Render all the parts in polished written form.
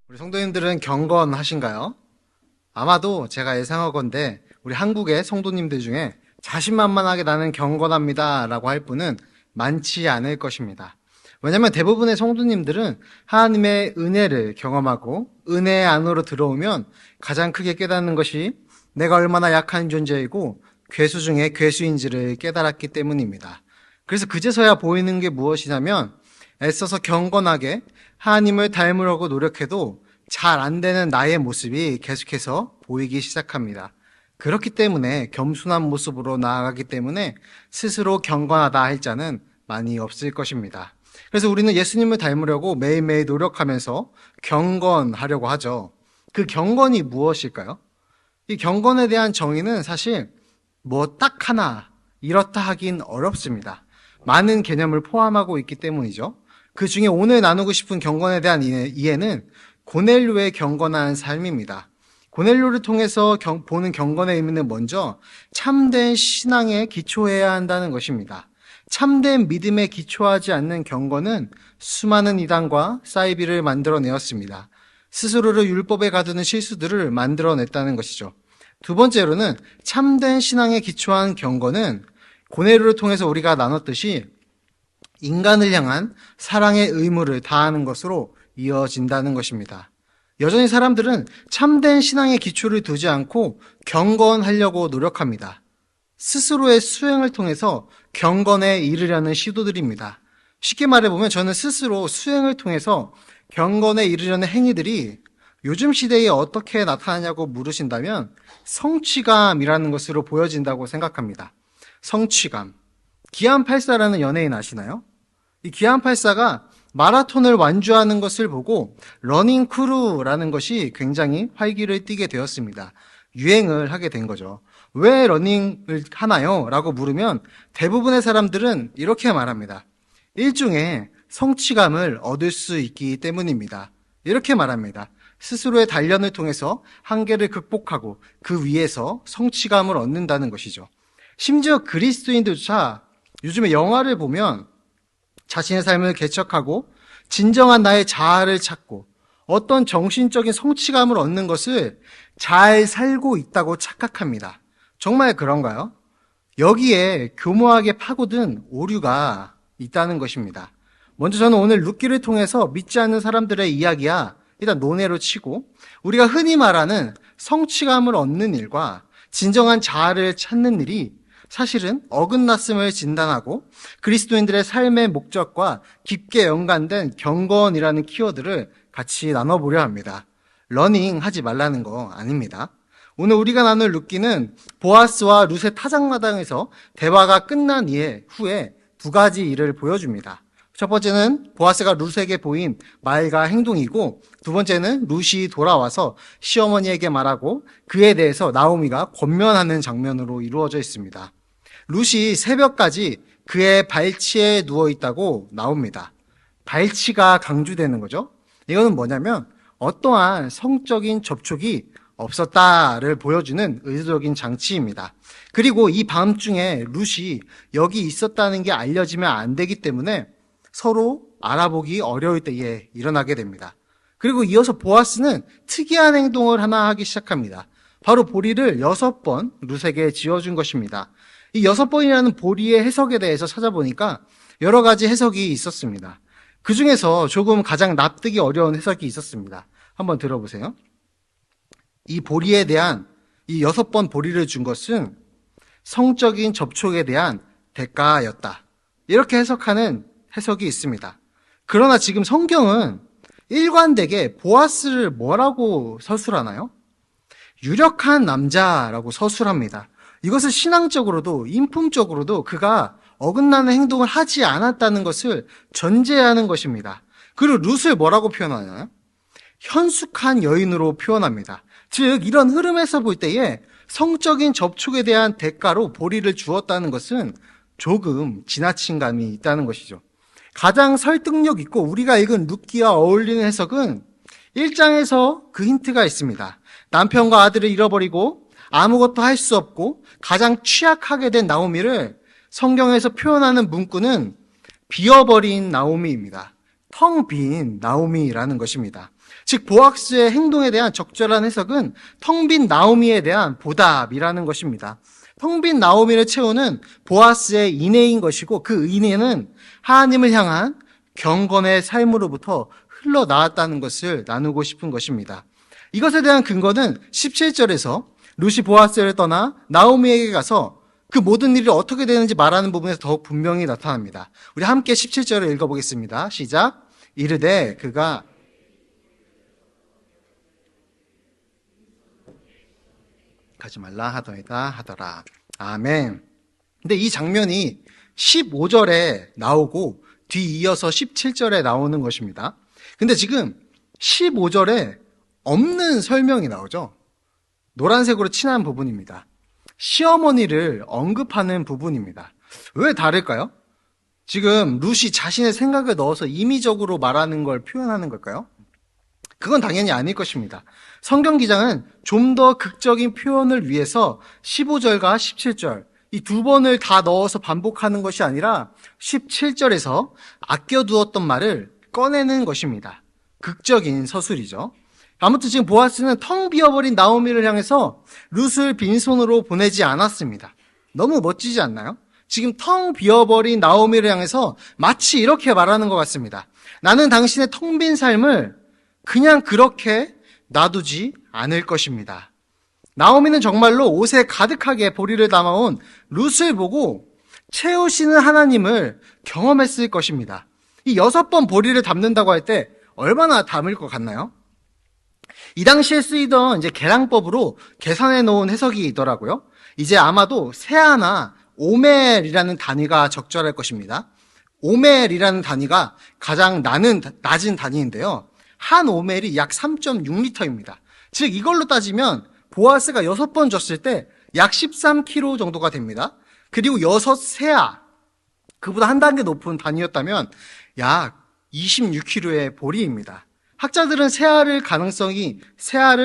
우리 성도님들은 경건하신가요? 아마도 제가 예상하건대 우리 한국의 성도님들 중에 자신만만하게 나는 경건합니다 라고 할 분은 많지 않을 것입니다. 왜냐하면 대부분의 성도님들은 하나님의 은혜를 경험하고 은혜 안으로 들어오면 가장 크게 깨닫는 것이 내가 얼마나 약한 존재이고 괴수 중에 괴수인지를 깨달았기 때문입니다. 그래서 그제서야 보이는 게 무엇이냐면 애써서 경건하게 하나님을 닮으려고 노력해도 잘 안 되는 나의 모습이 계속해서 보이기 시작합니다. 그렇기 때문에 겸손한 모습으로 나아가기 때문에 스스로 경건하다 할 자는 많이 없을 것입니다. 그래서 우리는 예수님을 닮으려고 매일매일 노력하면서 경건하려고 하죠. 그 경건이 무엇일까요? 이 경건에 대한 정의는 사실 뭐 딱 하나 이렇다 하긴 어렵습니다. 많은 개념을 포함하고 있기 때문이죠. 그 중에 오늘 나누고 싶은 경건에 대한 이해는 고넬료의 경건한 삶입니다. 고넬료를 통해서 보는 경건의 의미는 먼저 참된 신앙에 기초해야 한다는 것입니다. 참된 믿음에 기초하지 않는 경건은 수많은 이단과 사이비를 만들어내었습니다. 스스로를 율법에 가두는 실수들을 만들어냈다는 것이죠. 두 번째로는 참된 신앙에 기초한 경건은 고넬료를 통해서 우리가 나눴듯이 인간을 향한 사랑의 의무를 다하는 것으로 이어진다는 것입니다. 여전히 사람들은 참된 신앙의 기초를 두지 않고 경건하려고 노력합니다. 스스로의 수행을 통해서 경건에 이르려는 시도들입니다. 쉽게 말해보면 저는 스스로 수행을 통해서 경건에 이르려는 행위들이 요즘 시대에 어떻게 나타나냐고 물으신다면 성취감이라는 것으로 보여진다고 생각합니다. 성취감. 기안84라는 연예인 아시나요? 이 기안84가 마라톤을 완주하는 것을 보고 러닝 크루라는 것이 굉장히 활기를 띠게 되었습니다. 유행을 하게 된 거죠. 왜 러닝을 하나요? 라고 물으면 대부분의 사람들은 이렇게 말합니다. 일종의 성취감을 얻을 수 있기 때문입니다. 이렇게 말합니다. 스스로의 단련을 통해서 한계를 극복하고 그 위에서 성취감을 얻는다는 것이죠. 심지어 그리스도인들조차 요즘에 영화를 보면 자신의 삶을 개척하고 진정한 나의 자아를 찾고 어떤 정신적인 성취감을 얻는 것을 잘 살고 있다고 착각합니다. 정말 그런가요? 여기에 교묘하게 파고든 오류가 있다는 것입니다. 먼저 저는 오늘 룻기를 통해서 믿지 않는 사람들의 이야기야 일단 논외로 치고 우리가 흔히 말하는 성취감을 얻는 일과 진정한 자아를 찾는 일이 사실은 어긋났음을 진단하고 그리스도인들의 삶의 목적과 깊게 연관된 경건이라는 키워드를 같이 나눠보려 합니다. 러닝 하지 말라는 거 아닙니다. 오늘 우리가 나눌 룻기는 보아스와 룻의 타작마당에서 대화가 끝난 후에 두 가지 일을 보여줍니다. 첫 번째는 보아스가 룻에게 보인 말과 행동이고 두 번째는 룻이 돌아와서 시어머니에게 말하고 그에 대해서 나오미가 권면하는 장면으로 이루어져 있습니다. 룻이 새벽까지 그의 발치에 누워있다고 나옵니다. 발치가 강조되는 거죠. 이거는 뭐냐면 어떠한 성적인 접촉이 없었다를 보여주는 의도적인 장치입니다. 그리고 이 밤중에 룻이 여기 있었다는 게 알려지면 안 되기 때문에 서로 알아보기 어려울 때에 일어나게 됩니다. 그리고 이어서 보아스는 특이한 행동을 하나 하기 시작합니다. 바로 보리를 6번 룻에게 지어준 것입니다. 이 6번이라는 보리의 해석에 대해서 찾아보니까 여러 가지 해석이 있었습니다. 그 중에서 조금 가장 납득이 어려운 해석이 있었습니다. 한번 들어보세요. 이 보리에 대한 이 6번 보리를 준 것은 성적인 접촉에 대한 대가였다. 이렇게 해석하는 해석이 있습니다. 그러나 지금 성경은 일관되게 보아스를 뭐라고 서술하나요? 유력한 남자라고 서술합니다. 이것을 신앙적으로도 인품적으로도 그가 어긋나는 행동을 하지 않았다는 것을 전제하는 것입니다. 그리고 룻을 뭐라고 표현하나요? 현숙한 여인으로 표현합니다. 즉 이런 흐름에서 볼 때에 성적인 접촉에 대한 대가로 보리를 주었다는 것은 조금 지나친 감이 있다는 것이죠. 가장 설득력 있고 우리가 읽은 룻기와 어울리는 해석은 1장에서 그 힌트가 있습니다. 남편과 아들을 잃어버리고 아무것도 할 수 없고 가장 취약하게 된 나오미를 성경에서 표현하는 문구는 비어버린 나오미입니다. 텅 빈 나오미라는 것입니다. 즉 보아스의 행동에 대한 적절한 해석은 텅 빈 나오미에 대한 보답이라는 것입니다. 텅 빈 나오미를 채우는 보아스의 인애인 것이고 그 인애는 하나님을 향한 경건의 삶으로부터 흘러나왔다는 것을 나누고 싶은 것입니다. 이것에 대한 근거는 17절에서 룻이 보아스를 떠나 나오미에게 가서 그 모든 일이 어떻게 되는지 말하는 부분에서 더욱 분명히 나타납니다. 우리 함께 17절을 읽어보겠습니다. 시작. 이르되 그가 가지 말라 하더이다 하더라. 아멘. 근데 이 장면이 15절에 나오고 뒤이어서 17절에 나오는 것입니다. 근데 지금 15절에 없는 설명이 나오죠. 노란색으로 칠한 부분입니다. 시어머니를 언급하는 부분입니다. 왜 다를까요? 지금 룻이 자신의 생각을 넣어서 임의적으로 말하는 걸 표현하는 걸까요? 그건 당연히 아닐 것입니다. 성경 기자는 좀 더 극적인 표현을 위해서 15절과 17절 이 두 번을 다 넣어서 반복하는 것이 아니라 17절에서 아껴두었던 말을 꺼내는 것입니다. 극적인 서술이죠. 아무튼 지금 보아스는 텅 비어버린 나오미를 향해서 룻을 빈손으로 보내지 않았습니다. 너무 멋지지 않나요? 지금 텅 비어버린 나오미를 향해서 마치 이렇게 말하는 것 같습니다. 나는 당신의 텅 빈 삶을 그냥 그렇게 놔두지 않을 것입니다. 나오미는 정말로 옷에 가득하게 보리를 담아온 룻을 보고 채우시는 하나님을 경험했을 것입니다. 이 6번 보리를 담는다고 할 때 얼마나 담을 것 같나요? 이 당시에 쓰이던 이제 계량법으로 계산해 놓은 해석이 있더라고요. 이제 아마도 세아나 오멜이라는 단위가 적절할 것입니다. 오멜이라는 단위가 가장 낮은 단위인데요. 한 오멜이 약 3.6리터입니다. 즉 이걸로 따지면 보아스가 6번 줬을 때 약 13kg 정도가 됩니다. 그리고 6세아, 그보다 한 단계 높은 단위였다면 약 26kg의 보리입니다. 학자들은 세아를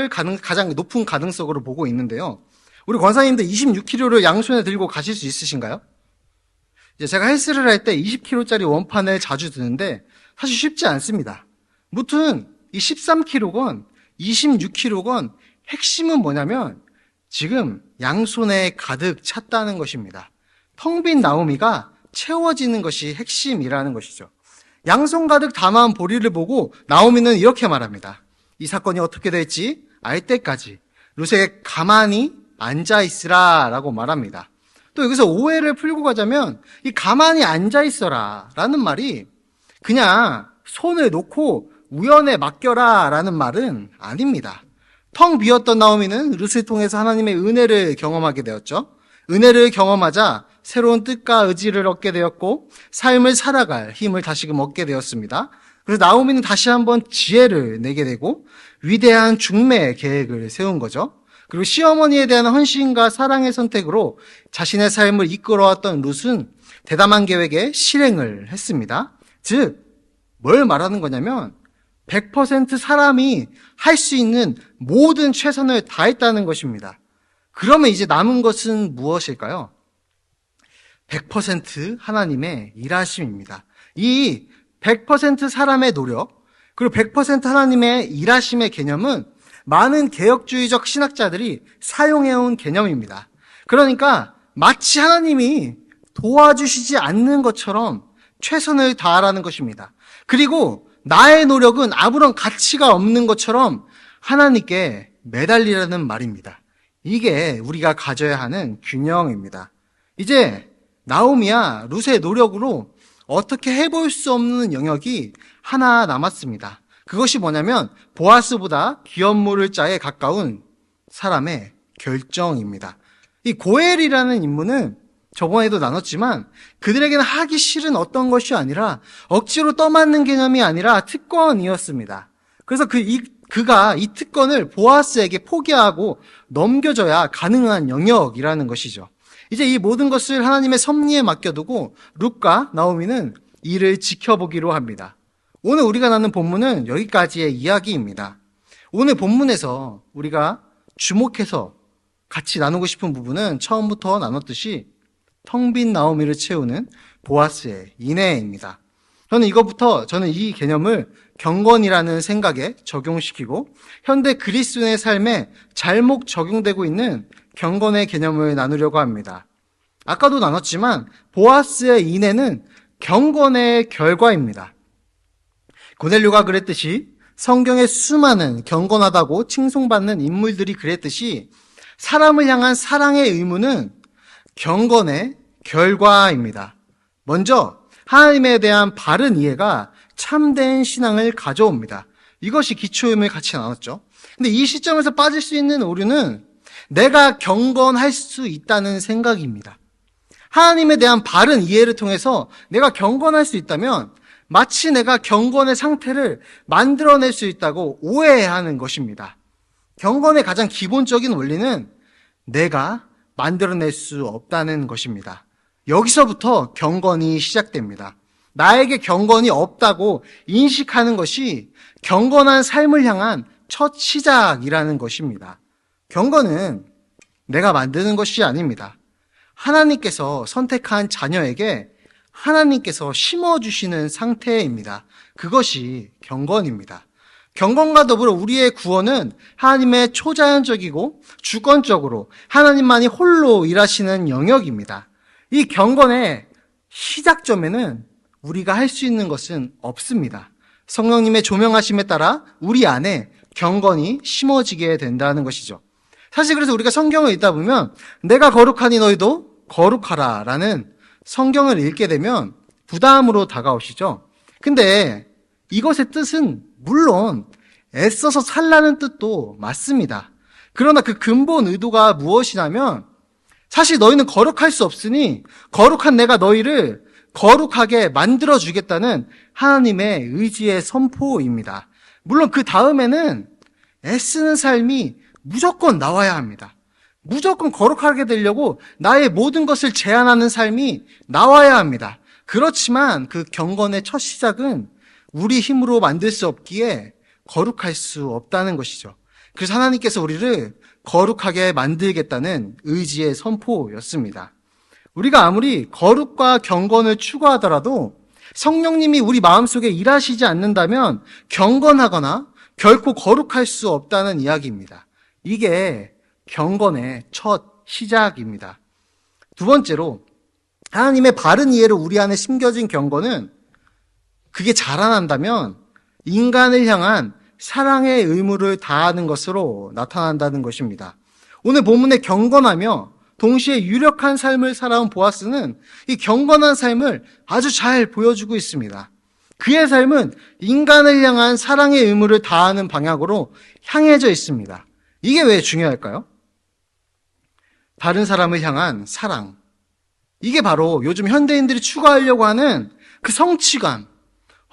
가장 높은 가능성으로 보고 있는데요. 우리 권사님들 26kg를 양손에 들고 가실 수 있으신가요? 이제 제가 헬스를 할 때 20kg짜리 원판을 자주 드는데 사실 쉽지 않습니다. 무튼 이 13kg건 26kg건 핵심은 뭐냐면 지금 양손에 가득 찼다는 것입니다. 텅 빈 나오미가 채워지는 것이 핵심이라는 것이죠. 양손 가득 담아온 보리를 보고 나오미는 이렇게 말합니다. 이 사건이 어떻게 될지 알 때까지 룻에게 가만히 앉아있으라 라고 말합니다. 또 여기서 오해를 풀고 가자면 이 가만히 앉아있어라 라는 말이 그냥 손을 놓고 우연에 맡겨라 라는 말은 아닙니다. 텅 비었던 나오미는 룻을 통해서 하나님의 은혜를 경험하게 되었죠. 은혜를 경험하자 새로운 뜻과 의지를 얻게 되었고 삶을 살아갈 힘을 다시금 얻게 되었습니다. 그래서 나오미는 다시 한번 지혜를 내게 되고 위대한 중매 계획을 세운 거죠. 그리고 시어머니에 대한 헌신과 사랑의 선택으로 자신의 삶을 이끌어왔던 룻은 대담한 계획에 실행을 했습니다. 즉, 뭘 말하는 거냐면 100% 사람이 할 수 있는 모든 최선을 다했다는 것입니다. 그러면 이제 남은 것은 무엇일까요? 100% 하나님의 일하심입니다. 이 100% 사람의 노력, 그리고 100% 하나님의 일하심의 개념은 많은 개혁주의적 신학자들이 사용해온 개념입니다. 그러니까 마치 하나님이 도와주시지 않는 것처럼 최선을 다하라는 것입니다. 그리고 나의 노력은 아무런 가치가 없는 것처럼 하나님께 매달리라는 말입니다. 이게 우리가 가져야 하는 균형입니다. 이제 나오미와 룻의 노력으로 어떻게 해볼 수 없는 영역이 하나 남았습니다. 그것이 뭐냐면 보아스보다 귀한 모를 자에 가까운 사람의 결정입니다. 이 고엘이라는 인물은 저번에도 나눴지만 그들에게는 하기 싫은 어떤 것이 아니라 억지로 떠맡는 개념이 아니라 특권이었습니다. 그래서 그가 이 특권을 보아스에게 포기하고 넘겨줘야 가능한 영역이라는 것이죠. 이제 이 모든 것을 하나님의 섭리에 맡겨두고 룻과 나오미는 이를 지켜보기로 합니다. 오늘 우리가 나눈 본문은 여기까지의 이야기입니다. 오늘 본문에서 우리가 주목해서 같이 나누고 싶은 부분은 처음부터 나눴듯이 텅 빈 나오미를 채우는 보아스의 인애입니다. 저는 이 개념을 경건이라는 생각에 적용시키고 현대 그리스도인의 삶에 잘못 적용되고 있는 경건의 개념을 나누려고 합니다. 아까도 나눴지만 보아스의 인애는 경건의 결과입니다. 고넬료가 그랬듯이 성경의 수많은 경건하다고 칭송받는 인물들이 그랬듯이 사람을 향한 사랑의 의무는 경건의 결과입니다. 먼저 하나님에 대한 바른 이해가 참된 신앙을 가져옵니다. 이것이 기초임을 같이 나눴죠. 근데 이 시점에서 빠질 수 있는 오류는 내가 경건할 수 있다는 생각입니다. 하나님에 대한 바른 이해를 통해서 내가 경건할 수 있다면 마치 내가 경건의 상태를 만들어낼 수 있다고 오해하는 것입니다. 경건의 가장 기본적인 원리는 내가 만들어낼 수 없다는 것입니다. 여기서부터 경건이 시작됩니다. 나에게 경건이 없다고 인식하는 것이 경건한 삶을 향한 첫 시작이라는 것입니다. 경건은 내가 만드는 것이 아닙니다. 하나님께서 선택한 자녀에게 하나님께서 심어주시는 상태입니다. 그것이 경건입니다. 경건과 더불어 우리의 구원은 하나님의 초자연적이고 주권적으로 하나님만이 홀로 일하시는 영역입니다. 이 경건의 시작점에는 우리가 할 수 있는 것은 없습니다. 성령님의 조명하심에 따라 우리 안에 경건이 심어지게 된다는 것이죠. 사실 그래서 우리가 성경을 읽다 보면 내가 거룩하니 너희도 거룩하라 라는 성경을 읽게 되면 부담으로 다가오시죠. 근데 이것의 뜻은 물론 애써서 살라는 뜻도 맞습니다. 그러나 그 근본 의도가 무엇이냐면 사실 너희는 거룩할 수 없으니 거룩한 내가 너희를 거룩하게 만들어주겠다는 하나님의 의지의 선포입니다. 물론 그 다음에는 애쓰는 삶이 무조건 나와야 합니다. 무조건 거룩하게 되려고 나의 모든 것을 제한하는 삶이 나와야 합니다. 그렇지만 그 경건의 첫 시작은 우리 힘으로 만들 수 없기에 거룩할 수 없다는 것이죠. 그래서 하나님께서 우리를 거룩하게 만들겠다는 의지의 선포였습니다. 우리가 아무리 거룩과 경건을 추구하더라도 성령님이 우리 마음속에 일하시지 않는다면 경건하거나 결코 거룩할 수 없다는 이야기입니다. 이게 경건의 첫 시작입니다. 두 번째로 하나님의 바른 이해를 우리 안에 심겨진 경건은 그게 자라난다면 인간을 향한 사랑의 의무를 다하는 것으로 나타난다는 것입니다. 오늘 본문의 경건하며 동시에 유력한 삶을 살아온 보아스는 이 경건한 삶을 아주 잘 보여주고 있습니다. 그의 삶은 인간을 향한 사랑의 의무를 다하는 방향으로 향해져 있습니다. 이게 왜 중요할까요? 다른 사람을 향한 사랑. 이게 바로 요즘 현대인들이 추구하려고 하는 그 성취감,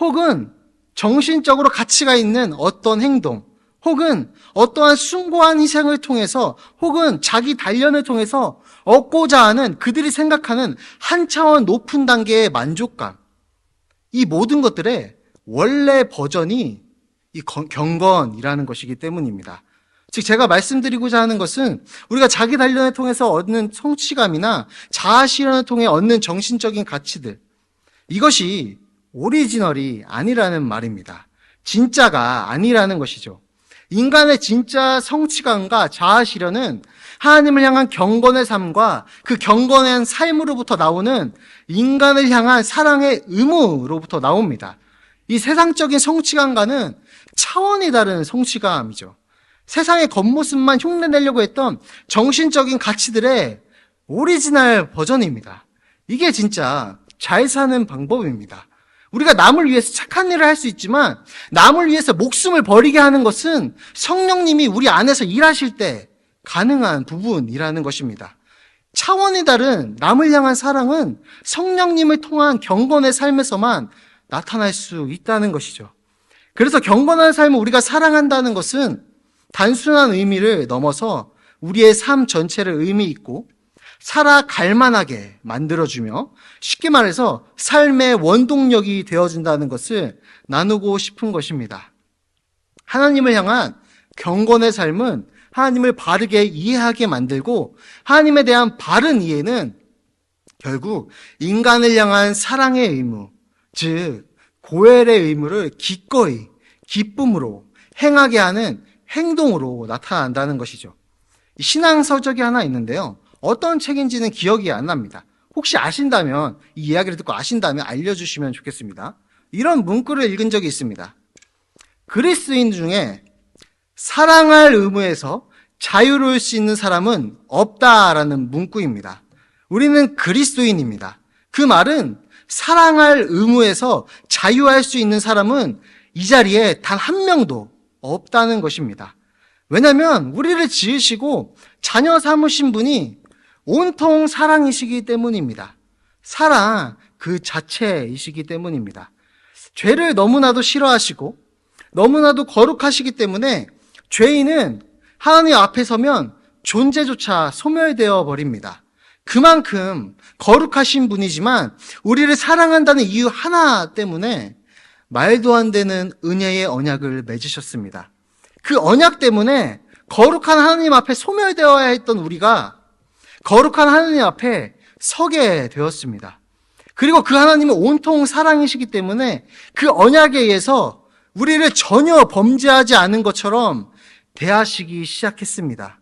혹은 정신적으로 가치가 있는 어떤 행동, 혹은 어떠한 숭고한 희생을 통해서, 혹은 자기 단련을 통해서 얻고자 하는 그들이 생각하는 한 차원 높은 단계의 만족감. 이 모든 것들의 원래 버전이 이 경건이라는 것이기 때문입니다. 즉 제가 말씀드리고자 하는 것은 우리가 자기 단련을 통해서 얻는 성취감이나 자아 실현을 통해 얻는 정신적인 가치들, 이것이 오리지널이 아니라는 말입니다. 진짜가 아니라는 것이죠. 인간의 진짜 성취감과 자아 실현은 하나님을 향한 경건의 삶과 그 경건한 삶으로부터 나오는 인간을 향한 사랑의 의무로부터 나옵니다. 이 세상적인 성취감과는 차원이 다른 성취감이죠. 세상의 겉모습만 흉내내려고 했던 정신적인 가치들의 오리지널 버전입니다. 이게 진짜 잘 사는 방법입니다. 우리가 남을 위해서 착한 일을 할 수 있지만 남을 위해서 목숨을 버리게 하는 것은 성령님이 우리 안에서 일하실 때 가능한 부분이라는 것입니다. 차원이 다른 남을 향한 사랑은 성령님을 통한 경건의 삶에서만 나타날 수 있다는 것이죠. 그래서 경건한 삶을 우리가 사랑한다는 것은 단순한 의미를 넘어서 우리의 삶 전체를 의미 있고 살아갈 만하게 만들어주며 쉽게 말해서 삶의 원동력이 되어준다는 것을 나누고 싶은 것입니다. 하나님을 향한 경건의 삶은 하나님을 바르게 이해하게 만들고 하나님에 대한 바른 이해는 결국 인간을 향한 사랑의 의무, 즉 고엘의 의무를 기꺼이, 기쁨으로 행하게 하는 행동으로 나타난다는 것이죠. 신앙서적이 하나 있는데요. 어떤 책인지는 기억이 안 납니다. 혹시 아신다면, 이 이야기를 듣고 아신다면 알려주시면 좋겠습니다. 이런 문구를 읽은 적이 있습니다. 그리스도인 중에 사랑할 의무에서 자유로울 수 있는 사람은 없다라는 문구입니다. 우리는 그리스도인입니다. 그 말은 사랑할 의무에서 자유할 수 있는 사람은 이 자리에 단 한 명도 없다는 것입니다. 왜냐하면 우리를 지으시고 자녀 삼으신 분이 온통 사랑이시기 때문입니다. 사랑 그 자체이시기 때문입니다. 죄를 너무나도 싫어하시고 너무나도 거룩하시기 때문에 죄인은 하나님 앞에 서면 존재조차 소멸되어 버립니다. 그만큼 거룩하신 분이지만 우리를 사랑한다는 이유 하나 때문에 말도 안 되는 은혜의 언약을 맺으셨습니다. 그 언약 때문에 거룩한 하나님 앞에 소멸되어야 했던 우리가 거룩한 하나님 앞에 서게 되었습니다. 그리고 그 하나님은 온통 사랑이시기 때문에 그 언약에 의해서 우리를 전혀 범죄하지 않은 것처럼 대하시기 시작했습니다.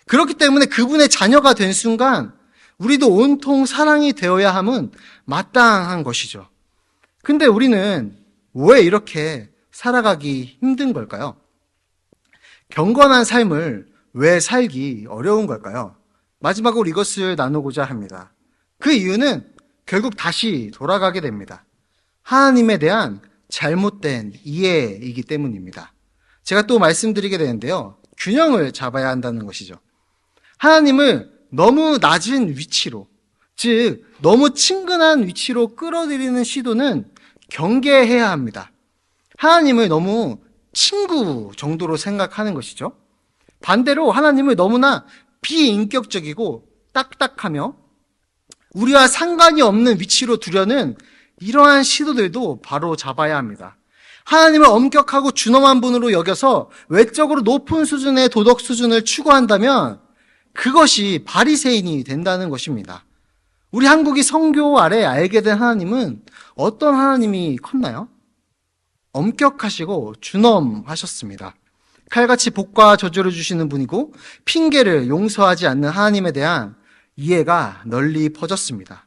그렇기 때문에 그분의 자녀가 된 순간 우리도 온통 사랑이 되어야 함은 마땅한 것이죠. 근데 우리는 왜 이렇게 살아가기 힘든 걸까요? 경건한 삶을 왜 살기 어려운 걸까요? 마지막으로 이것을 나누고자 합니다. 그 이유는 결국 다시 돌아가게 됩니다. 하나님에 대한 잘못된 이해이기 때문입니다. 제가 또 말씀드리게 되는데요. 균형을 잡아야 한다는 것이죠. 하나님을 너무 낮은 위치로, 즉 너무 친근한 위치로 끌어들이는 시도는 경계해야 합니다. 하나님을 너무 친구 정도로 생각하는 것이죠. 반대로 하나님을 너무나 비인격적이고 딱딱하며 우리와 상관이 없는 위치로 두려는 이러한 시도들도 바로 잡아야 합니다. 하나님을 엄격하고 준엄한 분으로 여겨서 외적으로 높은 수준의 도덕 수준을 추구한다면 그것이 바리새인이 된다는 것입니다. 우리 한국이 선교 아래 알게 된 하나님은 어떤 하나님이 컸나요? 엄격하시고 준엄하셨습니다. 칼같이 복과 저주를 주시는 분이고 핑계를 용서하지 않는 하나님에 대한 이해가 널리 퍼졌습니다.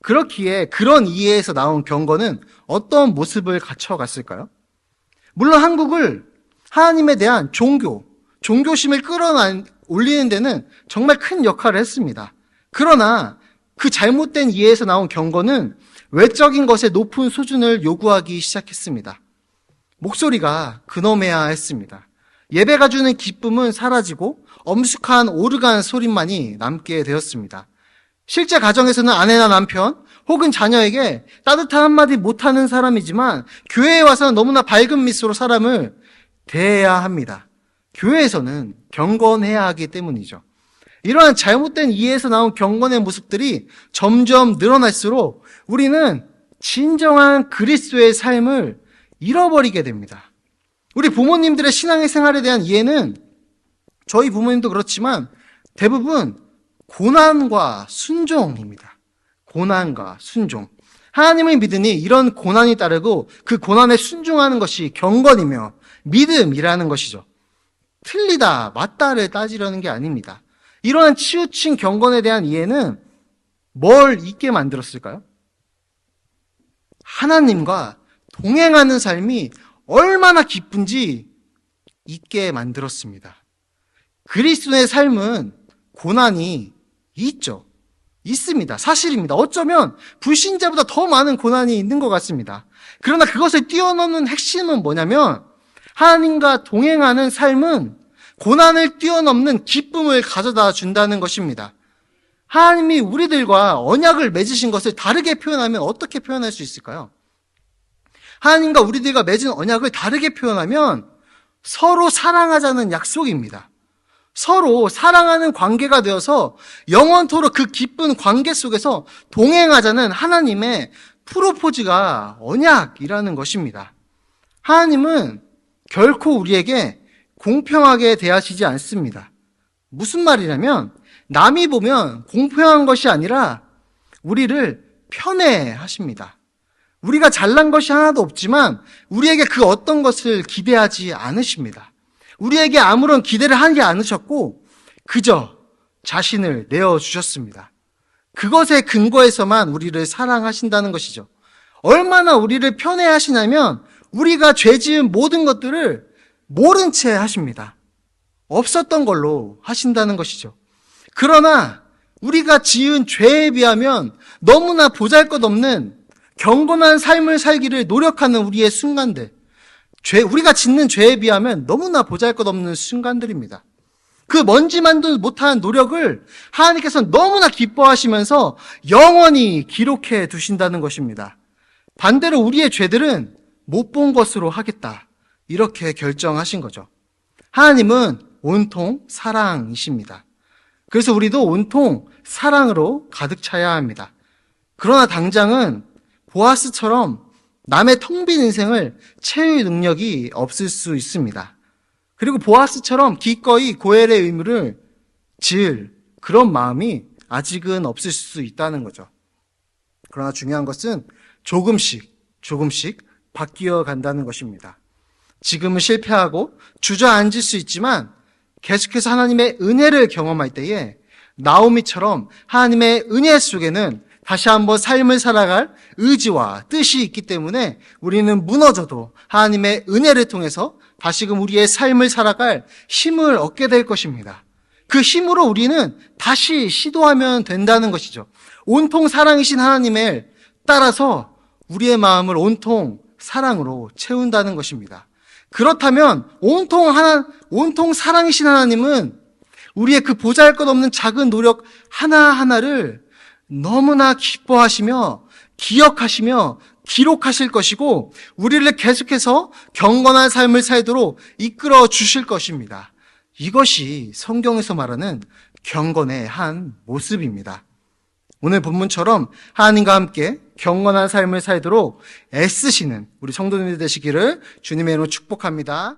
그렇기에 그런 이해에서 나온 경건은 어떤 모습을 갖춰갔을까요? 물론 한국을 하나님에 대한 종교심을 끌어올리는 데는 정말 큰 역할을 했습니다. 그러나 그 잘못된 이해에서 나온 경건은 외적인 것의 높은 수준을 요구하기 시작했습니다. 목소리가 근엄해야 했습니다. 예배가 주는 기쁨은 사라지고 엄숙한 오르간 소리만이 남게 되었습니다. 실제 가정에서는 아내나 남편 혹은 자녀에게 따뜻한 한마디 못하는 사람이지만 교회에 와서는 너무나 밝은 미소로 사람을 대해야 합니다. 교회에서는 경건해야 하기 때문이죠. 이러한 잘못된 이해에서 나온 경건의 모습들이 점점 늘어날수록 우리는 진정한 그리스도의 삶을 잃어버리게 됩니다. 우리 부모님들의 신앙의 생활에 대한 이해는 저희 부모님도 그렇지만 대부분 고난과 순종입니다. 고난과 순종. 하나님을 믿으니 이런 고난이 따르고 그 고난에 순종하는 것이 경건이며 믿음이라는 것이죠. 틀리다, 맞다를 따지려는 게 아닙니다. 이러한 치우친 경건에 대한 이해는 뭘 잊게 만들었을까요? 하나님과 동행하는 삶이 얼마나 기쁜지 잊게 만들었습니다. 그리스도의 삶은 고난이 있습니다. 사실입니다. 어쩌면 불신자보다 더 많은 고난이 있는 것 같습니다. 그러나 그것을 뛰어넘는 핵심은 뭐냐면 하나님과 동행하는 삶은 고난을 뛰어넘는 기쁨을 가져다 준다는 것입니다. 하나님이 우리들과 언약을 맺으신 것을 다르게 표현하면 어떻게 표현할 수 있을까요? 하나님과 우리들과 맺은 언약을 다르게 표현하면 서로 사랑하자는 약속입니다. 서로 사랑하는 관계가 되어서 영원토록 그 기쁜 관계 속에서 동행하자는 하나님의 프로포즈가 언약이라는 것입니다. 하나님은 결코 우리에게 공평하게 대하시지 않습니다. 무슨 말이냐면 남이 보면 공평한 것이 아니라 우리를 편애하십니다. 우리가 잘난 것이 하나도 없지만 우리에게 그 어떤 것을 기대하지 않으십니다. 우리에게 아무런 기대를 하지 않으셨고 그저 자신을 내어주셨습니다. 그것에 근거해서만 우리를 사랑하신다는 것이죠. 얼마나 우리를 편애하시냐면 우리가 죄 지은 모든 것들을 모른 채 하십니다. 없었던 걸로 하신다는 것이죠. 그러나 우리가 지은 죄에 비하면 너무나 보잘것없는 경건한 삶을 살기를 노력하는 우리의 순간들, 우리가 짓는 죄에 비하면 너무나 보잘것없는 순간들입니다. 그 먼지만도 못한 노력을 하나님께서 너무나 기뻐하시면서 영원히 기록해 두신다는 것입니다. 반대로 우리의 죄들은 못 본 것으로 하겠다, 이렇게 결정하신 거죠. 하나님은 온통 사랑이십니다. 그래서 우리도 온통 사랑으로 가득 차야 합니다. 그러나 당장은 보아스처럼 남의 텅 빈 인생을 채울 능력이 없을 수 있습니다. 그리고 보아스처럼 기꺼이 고엘의 의무를 지을 그런 마음이 아직은 없을 수 있다는 거죠. 그러나 중요한 것은 조금씩 바뀌어 간다는 것입니다. 지금은 실패하고 주저앉을 수 있지만 계속해서 하나님의 은혜를 경험할 때에 나오미처럼 하나님의 은혜 속에는 다시 한번 삶을 살아갈 의지와 뜻이 있기 때문에 우리는 무너져도 하나님의 은혜를 통해서 다시금 우리의 삶을 살아갈 힘을 얻게 될 것입니다. 그 힘으로 우리는 다시 시도하면 된다는 것이죠. 온통 사랑이신 하나님을 따라서 우리의 마음을 온통 사랑으로 채운다는 것입니다. 그렇다면 온통 사랑이신 하나님은 우리의 그 보잘것없는 작은 노력 하나하나를 너무나 기뻐하시며 기억하시며 기록하실 것이고 우리를 계속해서 경건한 삶을 살도록 이끌어 주실 것입니다. 이것이 성경에서 말하는 경건의 한 모습입니다. 오늘 본문처럼 하나님과 함께 경건한 삶을 살도록 애쓰시는 우리 성도님들 되시기를 주님의 이름으로 축복합니다.